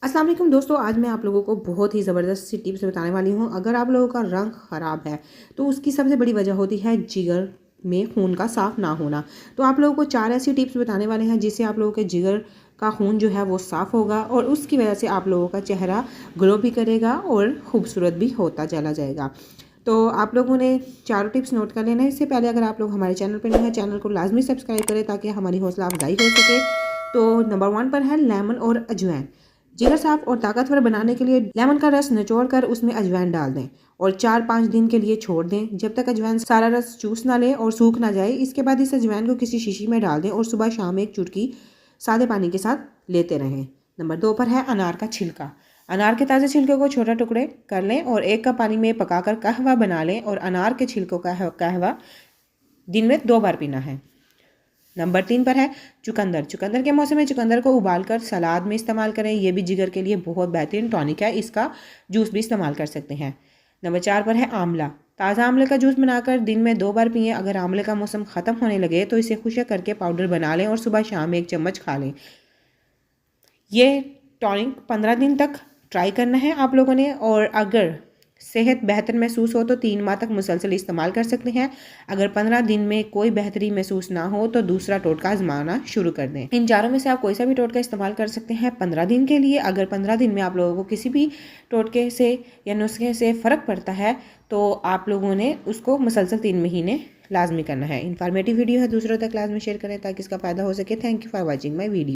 अस्सलाम वालेकुम दोस्तों, आज मैं आप लोगों को बहुत ही ज़बरदस्त सी टिप्स बताने वाली हूँ। अगर आप लोगों का रंग ख़राब है तो उसकी सबसे बड़ी वजह होती है जिगर में खून का साफ़ ना होना। तो आप लोगों को 4 ऐसी टिप्स बताने वाले हैं जिससे आप लोगों के जिगर का खून जो है वो साफ़ होगा और उसकी वजह से आप लोगों का चेहरा ग्लो भी करेगा और खूबसूरत भी होता चला जाएगा। तो आप लोगों ने चारों टिप्स नोट कर लेना है। इससे पहले अगर आप लोग हमारे चैनल पर नए हैं, चैनल को लाजमी सब्सक्राइब करें ताकि हमारी हौसला अफजाई हो सके। तो नंबर 1 पर है लेमन और अजवाइन। जिगर साफ और ताकतवर बनाने के लिए लेमन का रस निचोड़ कर उसमें अजवाइन डाल दें और 4-5 दिन के लिए छोड़ दें जब तक अजवाइन सारा रस चूस ना ले और सूख ना जाए। इसके बाद इस अजवाइन को किसी शीशी में डाल दें और सुबह शाम एक चुटकी सादे पानी के साथ लेते रहें। नंबर 2 पर है अनार का छिलका। अनार के ताज़े छिलके को छोटा टुकड़े कर लें और 1 कप पानी में पकाकर कहवा बना लें और अनार के छिलकों का कहवा दिन में 2 बार पीना है। नंबर 3 पर है चुकंदर। चुकंदर के मौसम में चुकंदर को उबालकर सलाद में इस्तेमाल करें। ये भी जिगर के लिए बहुत बेहतरीन टॉनिक है, इसका जूस भी इस्तेमाल कर सकते हैं। नंबर 4 पर है आंवला। ताज़ा आंवले का जूस बनाकर दिन में 2 बार पिएं। अगर आंवले का मौसम ख़त्म होने लगे तो इसे खुश्क करके पाउडर बना लें और सुबह शाम 1 चम्मच खा लें। ये टॉनिक 15 दिन तक ट्राई करना है आप लोगों ने, और अगर सेहत बेहतर महसूस हो तो 3 माह तक मुसलसल इस्तेमाल कर सकते हैं। अगर 15 दिन में कोई बेहतरी महसूस ना हो तो दूसरा टोटका आजमाना शुरू कर दें। इन चारों में से आप कोई सा भी टोटका इस्तेमाल कर सकते हैं 15 दिन के लिए। अगर 15 दिन में आप लोगों को किसी भी टोटके से या नुस्खे से फ़र्क पड़ता है तो आप लोगों ने उसको मुसलसल 3 महीने लाजमी करना है। इन्फॉर्मेटिव वीडियो है, दूसरों तक लाजमी शेयर करें ताकि इसका फ़ायदा हो सके। Thank you for watching my video.